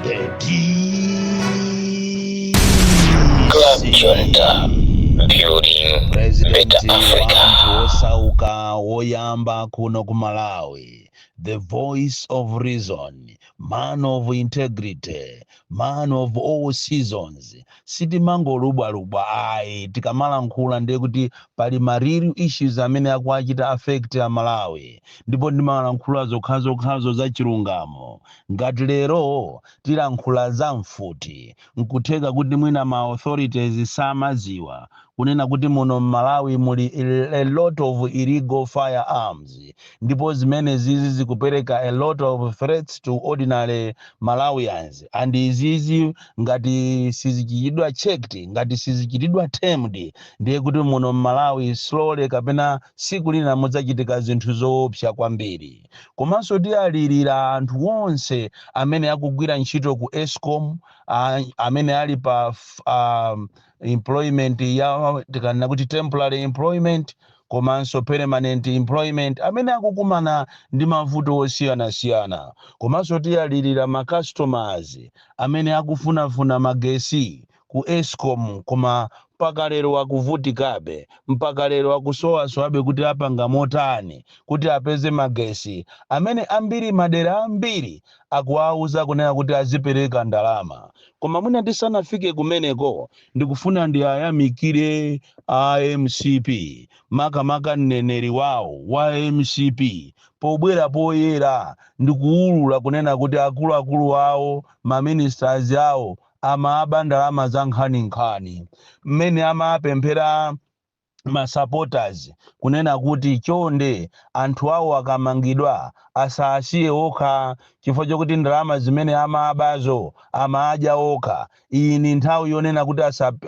The DC Building President Better Africa. wantu osauka woyamba kuno ku Malawi, the voice of reason, man of integrity, man of all seasons. Sitimangolubwalubwa ayi tikamalankhula ndiye kuti pali ma real issues amene akuachita affect a Malawi, ndipo ndimalankhula zokhazokhazo za chilungamo. Ngati lero tilankhula za mfuti nkutheka kuti mwina ma authorities samaziwa kunena kuti muno Malawi muli a lot of illegal firearms, ndipo zimene zizi zikupereka a lot of threats to ordinary Malawians, and izizi ngati sizichitidwa checked, ngati sizichitidwa termed, ndiye kuti muno Malawi slowly kapena siku lina mudzachitika zinthu zoopsa kwambiri. Komanso tiyalirira anthu onse amene akugwira ntchito ku Eskom, amene ali pa employment ya tikanena kuti temporary employment komanso permanent employment, amene akukumana ndi mavuto osiyanasiyana. Komanso tiyalirira ma customers amene akufunafuna magesi ku Eskom koma mpaka lero akuvutikabe, mpaka lero akusowasowabe kuti apanga motani kuti apeze magesi, amene ambiri madera ambiri akuwauza kunena kuti azipereka ndalama. Koma mwina tisanafike kumeneko ndikufuna ndiyayamikire MCP, makamaka mneneri wawo wa MCP pobwera poyera ndikuwulula kunena kuti akuluakulu awo maministers awo amaaba ndalama za nkhaninkhani, mmene amapemphera ma supporters kunena kuti chonde anthu awo akamangidwa asasiye okha, chifukwa chokuti ndalama zimene amaabazo amadya okha. Iyi ni nthawi yonena kuti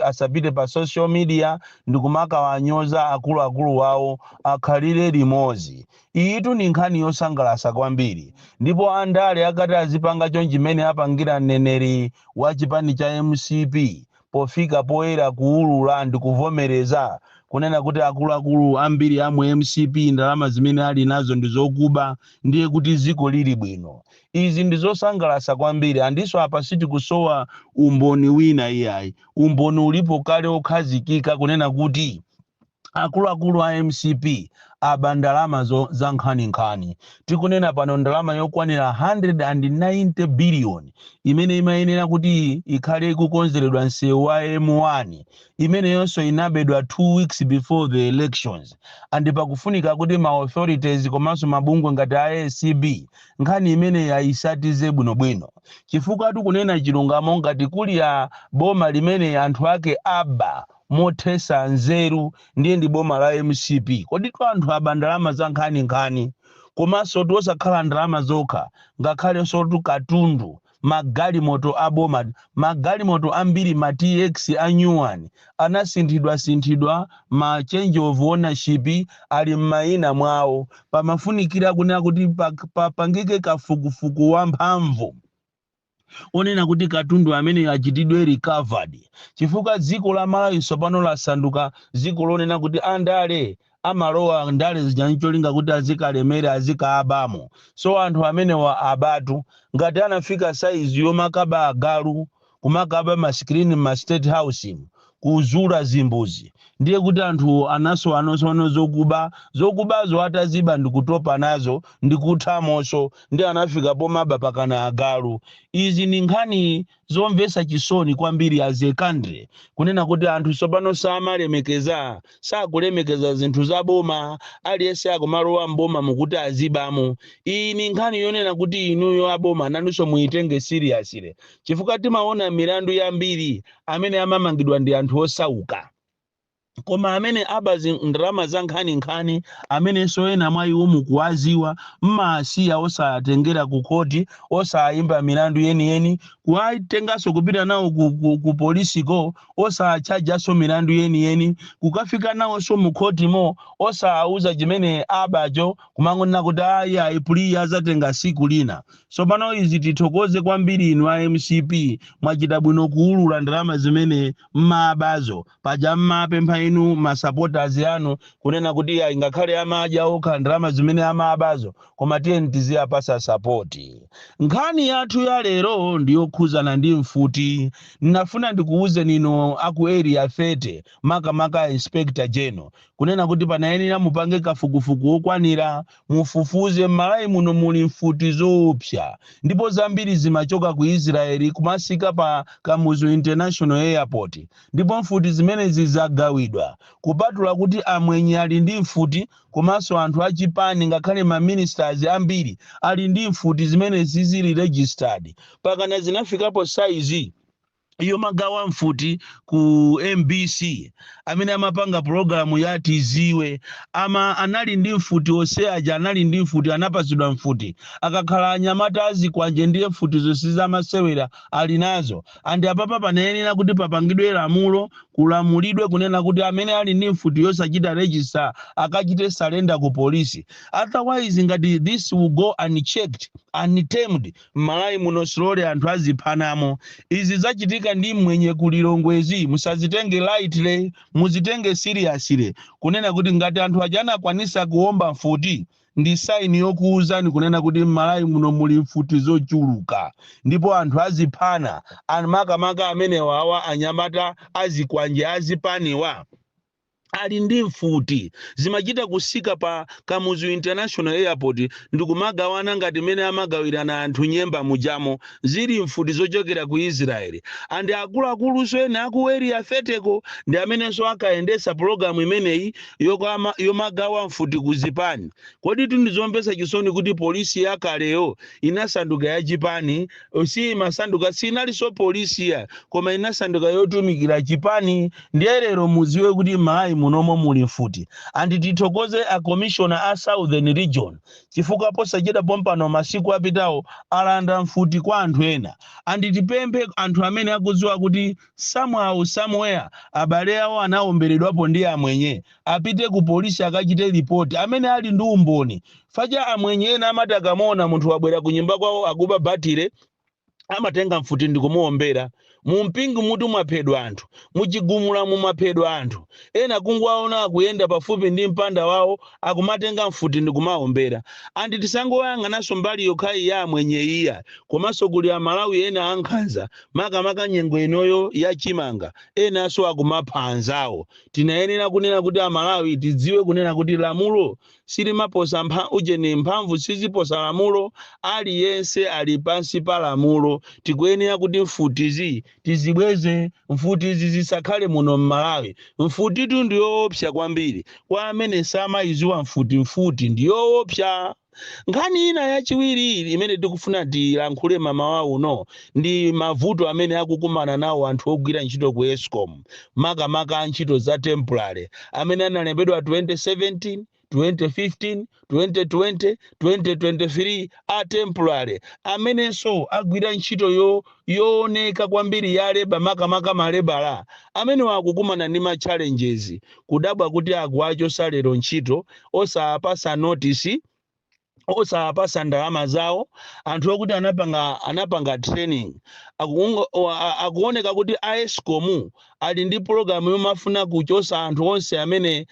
asapite pa social media ndikumawanyoza akuluakulu wawo, akhalire limodzi. Iyitu ni nkhani yosangalatsa kwambiri, ndipo andale akati azipanga chonchi chimene apangira mneneri wa chipani cha MCP pofika poyera kuwulula ndikuvomereza kunena kuti akuluakulu ambiri amwe MCP ndalama zimene ali nazo ndizokuba, ndiye kuti ziko lili bwino. Izi ndizosangalatsa kwambiri, andiso apa sitikusowa umboni wina iyayi. Umboni ulipo kale okhazikika kunena kuti akuluakulu a MCP aba ndalama za nkhaninkhani. Tikunena pano ndalama yokwanira 190 billion imene imayenera kuti ikhale ikukonzeredwa msewu wa M1, imene yonso inabedwa 2 weeks before the elections. And pakufunika kuti ma authorities komanso mabungwe ngati ASCB nkhani imene yayisatize bwinobwino, chifukwa tikunena chilungamo ngati kuli ya boma limene anthu ake aba mothesa nzeru ndiye ndi boma la MCP. Kodi anthu aba ndalama za nkhaninkhani, komanso osakhala ndalama zokha, ngakhale sotu katundu, magalimoto aboma, magalimoto ambiri ma TX a new one anasinthidwa ma change of ownership ali m'mayina mwawo, pamafunikira kunena kuti papangike kafukufuku wamphamvu onena kuti katundu amene achitidwe recovered, chifukwa dziko la Malawi sopano lasanduka dziko lonena kuti andale amalowa ndale zijancholinga kuti azikalemera azikaabamo. So anthu amene wa abatu ngati anafika size yomakaba agalu kumakaba maskrini ma state house kuzula zimbuzi, ndiye kuti anthu anosono zokubazo ataziba ndikutopa nazo ndikuthamonso ndi anafika pomaba pakana agalu. Izi ni nkhani zomvetsa chisoni kwambiri as a country, kunena kuti anthu sopano sakulemekeza zinthu za boma, aliyense akumalowa mboma mukuti azibamo. Iyi ni nkhani yonena kuti inuyo aboma nanunso muitenge seriously, chifukwa timaona milandu yambiri amene amamangidwa ndi anthu osauka, koma amene abazi ndalama za nkhaninkhani amene soyena mwa iwo mukuwaziwa mmasiya osatengera ku koti, osayimba milandu yeniyeni, kuwatengaso kupita nawo ku polisiko, osachajaso milandu yeniyeni, kukafika nawo so mu kotimo osauza chimene abacho kumangonena kuti aya ipuli azatenga siku lina. So pano izi tithokoze kwambiri inu a MCP, mwachita bwino kuwulula ndalama zimene mmabazo paja mmapempha inu masupporters yanu kunena kuti ingakhale amaja okha ndalama zimene amabazo koma tiye tiziyapasa support. Nkhani yathu ya lero ndiyokhuzana ndi mfuti. Nafuna ndikuuze nino aku area fete makamaka inspector general kunena kuti panayenera mupange kafukufuku okwanira mufufuze m'Malawi muno muli mfuti zoopsa ndipo zambiri zimachoka ku Israeli kumasika pa Kamuzu International Airport ndipo mfuti zimene zizagawidwa kupatula kuti amwenye ali ndi mfuti komanso anthu achipani ngakhale ma ministers ambiri ali ndi mfuti zimene zizili registered pakana zinafikapo size iyo magawa mfuti ku MBC amene amapanga programu ya tiziwe anali ndi mfuti oseaja anali ndi mfuti anapatsidwa mfuti akakhala anyamata azikwanje ndiye mfuti zonse zamasewera ali nazo andi apapa panayenera kuti papangidwe lamulo kulamulidwe kunena kuti amene ali ndi mfuti yosachita register akachite surrender ku polisi. Otherwise ngati this will go unchecked untamed m'Malawi muno slowly anthu aziphanamo. Izi zachitika ndi mwenye kulilongwezi musazitenge lightly muzitenge seriously kunena kuti ngati anthu ajana kwanisa kuomba mfuti ndi sign yokuuzani kunena kuti m'Malawi muno muli mfuti zochuluka ndipo anthu aziphana makamaka amene wawa anyamata azikwanje azipaniwa ali ndi mfuti zimachita kusika pa Kamuzu International Airport ndikumagawana ngati mene amagawirana anthu nyemba mujamo zili mfuti zochokera ku Israeli andi akuluakulu ena aku area feteko ndi amenenso akaendesa programu imeneyi yomagawa mfuti kuzipani. Kodi tundizombesa chisoni kuti polisi yakaleyo inasanduka ya Chipani si masanduka sinaliso polisi ya koma inasanduka yotumikira Chipani ndiye lero muziwe kuti Malawi munomo muli mfuti andi tithokoze a commissioner a Southern Region chifukwa posachita pompano masiku apitawo alanda mfuti kwa anthu ena andi tipemphe anthu amene akudziwa kuti somehow somewhere abale awo anaomberedwapo ndi amwenye apite ku polisi akachite report amene ali ndi umboni faja amwenye ena amatakamona munthu wabwera ku nyumba kwawo akuba batire amatenga mfuti ndikumuombera mumpingu mutu mwaphedwa anthu muchigumula mumaphedwa anthu ena kungwaona akuyenda pafupi ndi mpanda wawo akumatenga mfuti ndikumaombera andi tisangoyang'anaso mbali yokhayi ya mwenye iya komanso kuli Amalawi ena ankhanza makamaka nyengo inoyo ya chimanga enaso akumapha anzawo. Tinayenera kunena kuti Amalawi tidziwe kunena kuti lamulo silimaposa ujeni mphamvu siziposa lamulo aliyense ali pansi pa lamulo. Tikuyenera kuti mfutizi tizibweze mfutizi zisakhale muno m'Malawi. Mfuti tu ndiyoopsa kwambiri kwa amene samayiziwa mfuti ndiyoopsa. Nkhani ina yachiwiri imene tikufuna tilankhule mamawa uno ndi mavuto amene akukumana nawo anthu ogwira ntchito ku Eskom makamaka ntchito za temporary amene analembedwa 2017 2015, 2020, 2023 a temporary amenenso agwira ntchito yooneka kwambiri ya leba makamaka malebala amene wakukumana ndi ma challenges kudabwa kuti agwacho salero ntchito osapasa notice osapasa ndalama zawo anthu okuti anapanga training akuoneka kuti Eskom ali ndi program yomafuna kuchosa anthu onse amene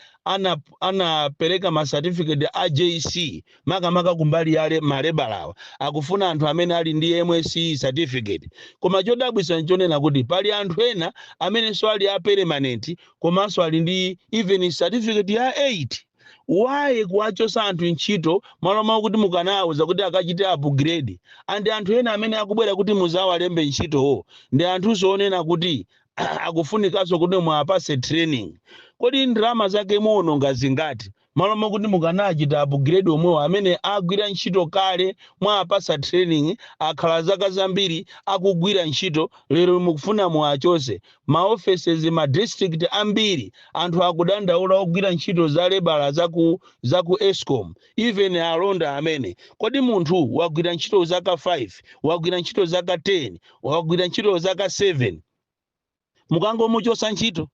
anapereka ma certificate a JC makamaka kumbali yale malebalawa akufuna anthu amene ali ndi MSc certificate. Koma chodabwisa nchonena kuti pali anthu ena amene so ali a permanent komanso ali ndi even certificate ya 8. Why kuwachosa anthu ntchito maloma kuti mukanawuza kuti akachite upgrade andi anthu ena amene akubwera kuti muzawalembe ntchito ndi anthu soonena kuti akufunikaso kuti mwapase training. Kodi ndalama zake muono ngazingati maloma kuti mukanachita upgrade omwewo amene agwira ntchito kale mwapasa training akhala zaka zambiri akugwira ntchito lero mukufuna muachose ma offices ma district ambiri anthu akudandaula ogwira ntchito za lebala zaku Eskom even alonda amene. Kodi munthu wagwira ntchito zaka 5 wagwira ntchito zaka 10 wagwira ntchito zaka 7 mukangomuchosa ntchito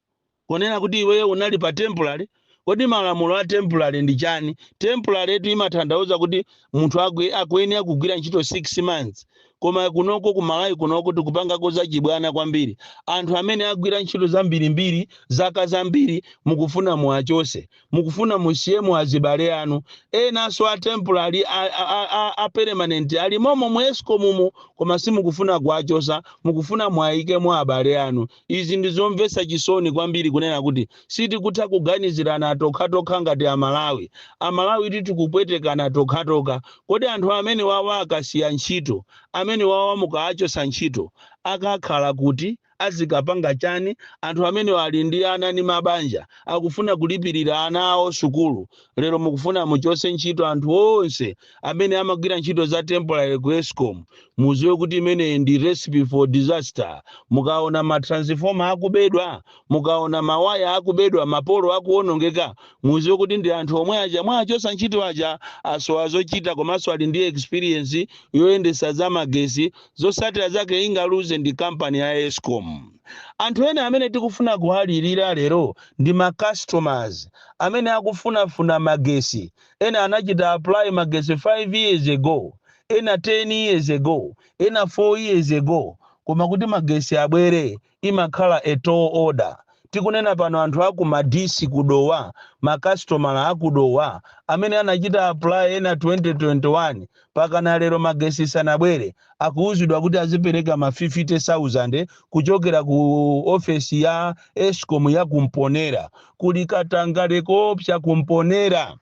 konena kuti iweyo unali pa temporary? Kodi malamulo a temporary ndi chani? Temporary yetu imatanthauza kuti munthu akuyenera kugwira ntchito 6 months koma kunoko kumalawi kunoko tikupanga koza chibwana kwambiri. Anthu amene agwira ntchito zambirimbiri zaka zambiri mukufuna muachose, mukufuna musiyemu azibale anu. Enaso a temporary a permanent ali momo mu Escom mumo, koma simukufuna kuachosa, mukufuna mwaike mwa abale anu. Izi ndizomvesa chisoni kwambiri kunena kuti sitikutha kuganizirana tokha ngati Amalawi. Amalawi titikupwetekana tokha. Kodi anthu amene wawa akasiya ntchito, amene wawa mukaachosa ntchito, akakhala kuti azikapanga chani? Anthu amene wali ndi ana ndi mabanja akufuna kulipirira ana awo sukulu, lero mukufuna muchose ntchito anthu onse amene amagwira ntchito za temporary ku Escom. Muziwe kuti imene ndi recipe for disaster. Mukaona matransformer akubedwa, mukaona mawaya akubedwa, mapolo akuonongeka, muziwe kuti ndi anthu omwe aja mwachosa ntchito aja azochita komanso ali ndi experience yoyendesa za magesi, zosatira zake ingaluze ndi company ya Escom. Anthu ene amene tikufuna kuhalirira lero ndi ma customers amene akufunafuna magesi. Ena anachita apply magesi 5 years ago, ena 10 years ago, ena 4 years ago, koma kuti magesi abwere imakhala a tall order. Tikunena pano anthu aku madisi kudowa, makastomala akudowa amene anachita apply ena 2021 pakana lero magesi sanabwere, akuuzidwa kuti azipereka ma 50,000 kuchokera ku ofesi ya Escom ya Kumponera. Kulikatangale kopsa Kumponera.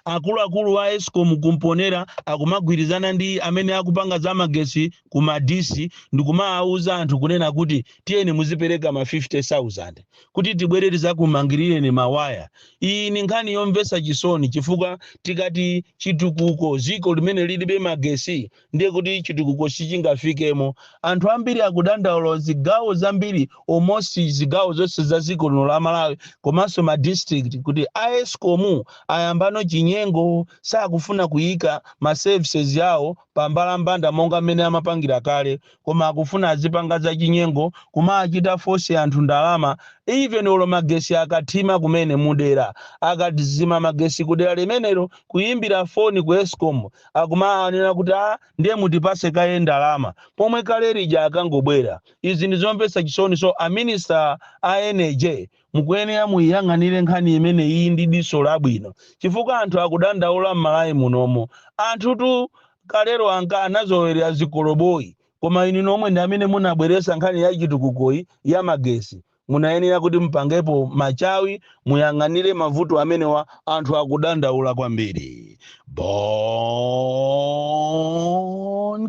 Akulu wa Escom Kumponera akumagwirizana ndi amene akupanga za magesi ku madisi ndikumauza anthu kunena kuti tiyeni muzipereka ma 50,000 kuti tibwereriza kumangirire ni mawaya. Iyi ni nkhani yomvesa chisoni, chifukwa tikati chitukuko ziko limene lilibe magesi ndiye kuti chitukuko sichingafikemo. Anthu ambiri akudandaula zigawo zambiri, almost zigawo zonse za ziko lino la Malawi komanso ma district, kuti Escom ayambano chinyengo sakufuna kuyika ma services yawo pambalambanda monga mmene amapangira kale, koma akufuna azipanga za chinyengo kumachita force anthu ndalama. Even olo magesi akathima kumene mudera, akatizima magesi kudera limenelo, kuyimbira foni ku Escom akumanena kuti ndiye mutipase kaye ndalama pomwe kale lija akangobwera. Izi ndizomvesa chisoni. So a minister a energy mukuyenera muyang'anire nkhani imene iyi ndi diso labwino, chifukwa anthu akudandaula m'Malawi munomo. Anthu tu kalero anazowerera zikoloboyi, koma inu nomwe ndi amene munabweresa nkhani ya chitukukoyi ya magesi. Munayenera kuti mpangepo machawi, muyang'anire mavuto amene wa anthu akudandaula kwambiri. Bon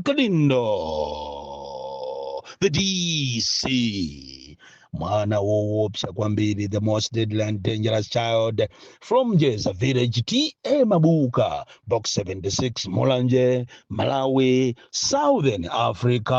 Kalindo, the DC. Mwana woopsa kwambiri, the most deadly and dangerous child from Jeza Village, T.A. Mabuka, Box 76, Mulanje, Malawi, Southern Africa.